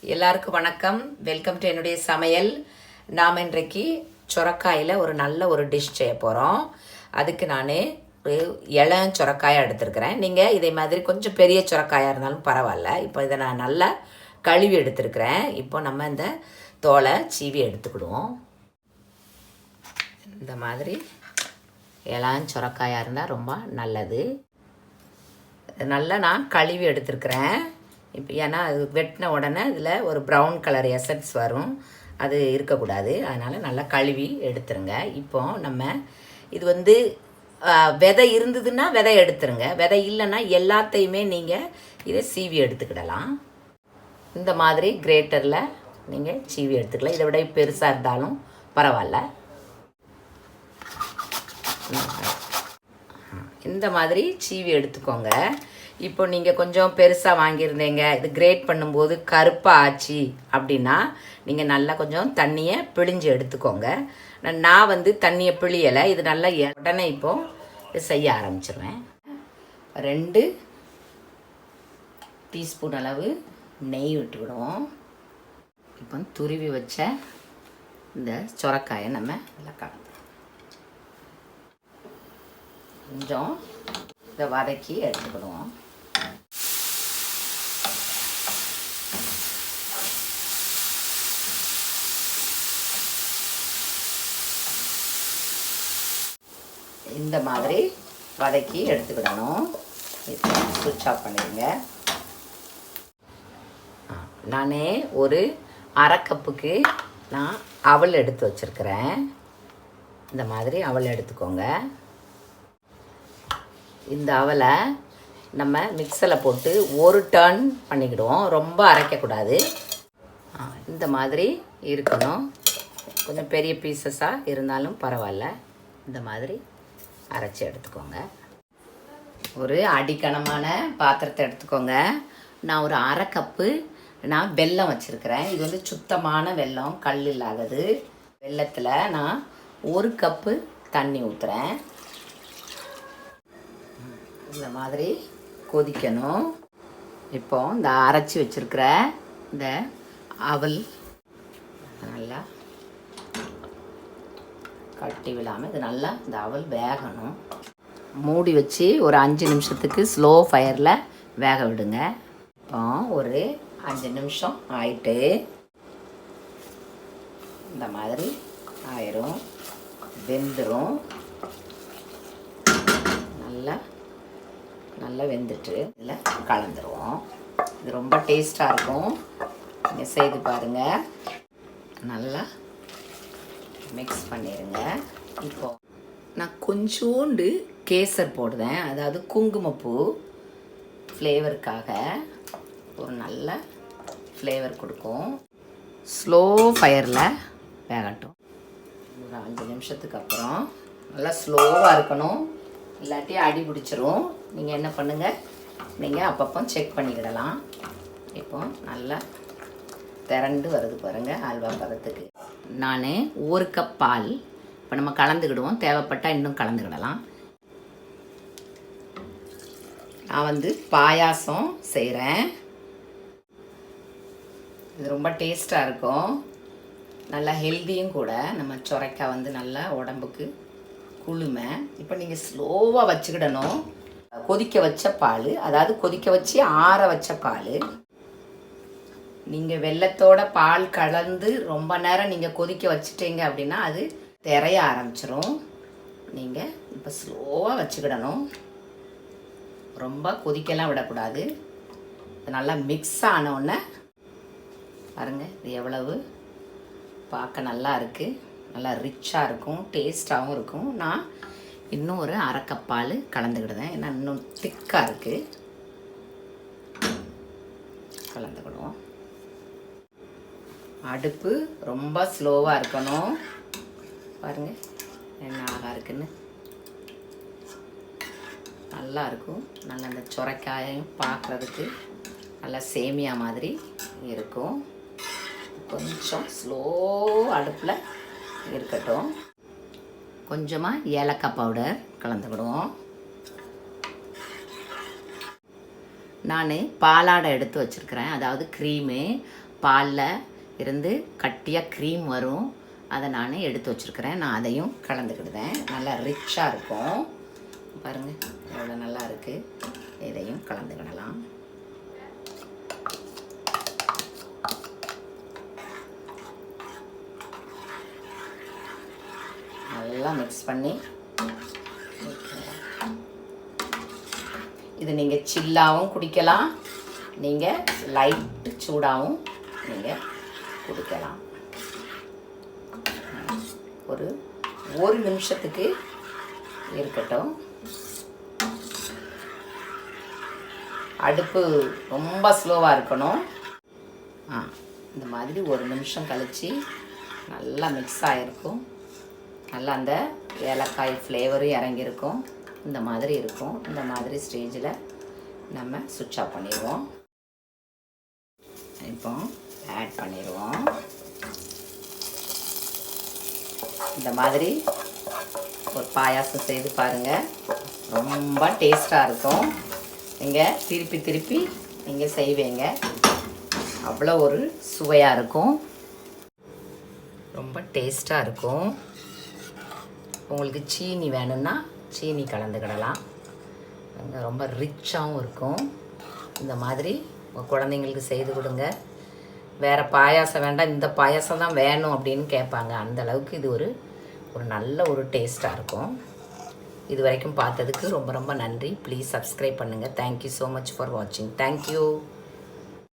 எல்லாருக்கும் வணக்கம். Welcome to என்னுடைய சமையல். நாம் இன்றைக்கு சுரக்காயில் நல்ல ஒரு டிஷ் செய்ய போகிறோம். அதுக்கு நான் ஒரு இளம் சுரக்காயை எடுத்துருக்கிறேன். நீங்கள் இதே மாதிரி கொஞ்சம் பெரிய சுரக்காயாக இருந்தாலும் பரவாயில்ல. இப்போ இதை நான் நல்லா கழுவி எடுத்துருக்கிறேன். இப்போ நம்ம இந்த தோலை சீவி எடுத்துக்கிடுவோம். இந்த மாதிரி இளம் சுரக்காயாக இருந்தால் ரொம்ப நல்லது. நல்லா நான் கழுவி எடுத்துருக்கிறேன். இப்போ ஏன்னா அது வெட்டின உடனே இதில் ஒரு ப்ரௌன் கலர் எசன்ஸ் வரும், அது இருக்கக்கூடாது. அதனால் நல்லா கழுவி எடுத்துருங்க. இப்போ நம்ம இது விதை இருந்ததுன்னா விதை எடுத்துருங்க, விதை இல்லைன்னா எல்லாத்தையுமே நீங்கள் இதை சீவி எடுத்துக்கிடலாம். இந்த மாதிரி கிரேட்டரில் நீங்கள் சீவி எடுத்துக்கலாம். இதை விட பெருசாக இருந்தாலும் பரவாயில்ல. இந்த மாதிரி சீவி எடுத்துக்கோங்க. இப்போ நீங்கள் கொஞ்சம் பெருசாக வாங்கியிருந்தீங்க, இது கிரேட் பண்ணும்போது கருப்பாக ஆச்சு அப்படின்னா நீங்கள் நல்லா கொஞ்சம் தண்ணியை பிழிஞ்சு எடுத்துக்கோங்க. நான் தண்ணியை பிழியலை, இது நல்லா உடனே இப்போது செய்ய ஆரம்பிச்சிருவேன். 2 டீஸ்பூன் அளவு நெய் விட்டுவிடுவோம். இப்போ துருவி வச்ச இந்த சுரக்காயை நம்ம நல்லா கலந்துடும். கொஞ்சம் இதை வதக்கி எடுத்துக்கிடுவோம். இந்த மாதிரி வதக்கி எடுத்துக்கிடணும். இப்போ சுவிட்ச் ஆஃப் பண்ணிடுங்க. நான் ஒரு அரை கப்புக்கு நான் அவல் எடுத்து வச்சுருக்கிறேன். இந்த மாதிரி அவல் எடுத்துக்கோங்க. இந்த அவலை நம்ம மிக்ஸில் போட்டு ஒரு டர்ன் பண்ணிக்கிடுவோம். ரொம்ப அரைக்கக்கூடாது. இந்த மாதிரி இருக்கணும். கொஞ்சம் பெரிய பீசஸாக இருந்தாலும் பரவாயில்ல. இந்த மாதிரி அரைச்சி எடுத்துக்கோங்க. ஒரு அடிக்கனமான பாத்திரத்தை எடுத்துக்கோங்க. நான் ஒரு அரை கப்பு நான் வெல்லம் வச்சுருக்கிறேன். இது சுத்தமான வெல்லம், கல் இல்லாதது. வெல்லத்தில் நான் 1 கப்பு தண்ணி ஊற்றுறேன். இந்த மாதிரி கொதிக்கணும். இப்போ இந்த அரைச்சி வச்சுருக்கிற இந்த அவல் நல்லா கட்டி விடாமல் இது நல்லா இந்த அவல் வேகணும். மூடி வச்சு ஒரு 5 நிமிஷத்துக்கு ஸ்லோ ஃபயரில் வேக விடுங்க. இப்போ ஒரு 5 நிமிஷம் ஆயிட்டு இந்த மாதிரி ஆயிரும், வெந்துடும். நல்லா வெந்துட்டு இதில் கலந்துருவோம். இது ரொம்ப டேஸ்ட்டாக இருக்கும். நீங்கள் செய்து பாருங்கள். நல்லா மிக்ஸ் பண்ணிடுங்க. இப்போ நான் கொஞ்சோண்டு கேசர் போடுவேன், அதாவது குங்குமப்பூ ஃப்ளேவருக்காக. ஒரு நல்ல ஃப்ளேவர் கொடுக்கும். ஸ்லோ ஃபயரில் வேகட்டும். ஒரு 5 நிமிஷத்துக்கு அப்புறம் நல்லா ஸ்லோவாக இருக்கணும், இல்லாட்டி அடி பிடிச்சிரும். நீங்கள் என்ன பண்ணுங்கள், நீங்கள் அப்பப்போ செக் பண்ணிக்கிடலாம். இப்போ நல்லா திரண்டு வருது பாருங்கள் அல்வா பதத்துக்கு. நான் 1 கப் பால் இப்போ நம்ம கலந்துக்கிடுவோம். தேவைப்பட்டால் இன்னும் கலந்துக்கிடலாம். நான் பாயாசம் செய்கிறேன். இது ரொம்ப டேஸ்ட்டாக இருக்கும், நல்லா ஹெல்த்தியும் கூட. நம்ம சுரைக்காய் நல்லா உடம்புக்கு குளுமை. இப்போ நீங்கள் ஸ்லோவாக வச்சுக்கிடணும். கொதிக்க வச்ச பால், அதாவது கொதிக்க வச்சு ஆற வச்ச பால். நீங்கள் வெல்லத்தோட பால் கலந்து ரொம்ப நேரம் நீங்கள் கொதிக்க வச்சுட்டீங்க அப்படின்னா அது திரைய ஆரம்பிச்சிரும். நீங்கள் இப்போ ஸ்லோவாக வச்சுக்கிடணும், ரொம்ப கொதிக்கலாம் விடக்கூடாது. நல்லா மிக்ஸ் ஆனோடனே பாருங்கள், இது எவ்வளவு பார்க்க நல்லா இருக்குது, நல்லா ரிச்சாக இருக்கும், டேஸ்ட்டாகவும் இருக்கும். நான் இன்னும் ஒரு அரை கப் பால் கலந்துக்கிடுவேன், ஏன்னா இன்னும் திக்காக இருக்குது. கலந்துக்கிடுவோம். அடுப்பு ரொம்ப ஸ்லோவாக இருக்கணும். பாருங்கள் என்ன அழகாக இருக்குன்னு. நல்லா இருக்கும். நல்லா அந்த சுரைக்காயும் பார்க்குறதுக்கு நல்லா சேமியா மாதிரி இருக்கும். கொஞ்சம் ஸ்லோ அடுப்பில் இருக்கட்டும். கொஞ்சமாக ஏலக்காய் பவுடர் கலந்துக்கிடுவோம். நான் பாலாடை எடுத்து வச்சுருக்கிறேன், அதாவது க்ரீமு. பாலில் இருந்து கட்டியாக க்ரீம் வரும். அதை நான் எடுத்து வச்சுருக்கிறேன். நான் அதையும் கலந்துக்கிடுவேன். நல்லா ரிச்சாக இருக்கும். பாருங்கள் எவ்வளோ நல்லா இருக்குது. இதையும் கலந்துக்கிடலாம். நல்லா மிக்ஸ் பண்ணி இது நீங்கள் சில்லாகவும் குடிக்கலாம், நீங்கள் லைட்டு சூடாகவும் நீங்கள் குடிக்கலாம். ஒரு நிமிஷத்துக்கு இருக்கட்டும். அடுப்பு ரொம்ப ஸ்லோவாக இருக்கணும். இந்த மாதிரி ஒரு நிமிஷம் கழித்து நல்லா மிக்ஸ் ஆகிருக்கும். நல்லா அந்த ஏலக்காய் ஃப்ளேவரும் இறங்கியிருக்கும். இந்த மாதிரி இருக்கும். இந்த மாதிரி ஸ்டேஜில் நம்ம சுவிட்ச் ஆஃப் பண்ணிடுவோம். இப்போ ஆட் பண்ணிடுவோம். இந்த மாதிரி ஒரு பாயாசம் செய்து பாருங்கள். ரொம்ப டேஸ்ட்டாக இருக்கும். நீங்கள் திருப்பி திருப்பி நீங்கள் செய்வீங்க. அவ்வளோ ஒரு சுவையாக இருக்கும். ரொம்ப டேஸ்ட்டாக இருக்கும். உங்களுக்கு சீனி வேணும்னா சீனி கலந்துக்கிடலாம். ரொம்ப ரிச்சாகவும் இருக்கும். இந்த மாதிரி உங்கள் குழந்தைங்களுக்கு செய்து கொடுங்க. வேறு பாயாசம் வேண்டாம், இந்த பாயாசம் தான் வேணும் அப்படின்னு கேட்பாங்க. அந்தளவுக்கு இது ஒரு நல்ல ஒரு டேஸ்ட்டாக இருக்கும். இது வரைக்கும் பார்த்ததுக்கு ரொம்ப ரொம்ப நன்றி. ப்ளீஸ் சப்ஸ்கிரைப் பண்ணுங்கள். தேங்க்யூ ஸோ மச் ஃபார் வாட்சிங். தேங்க்யூ.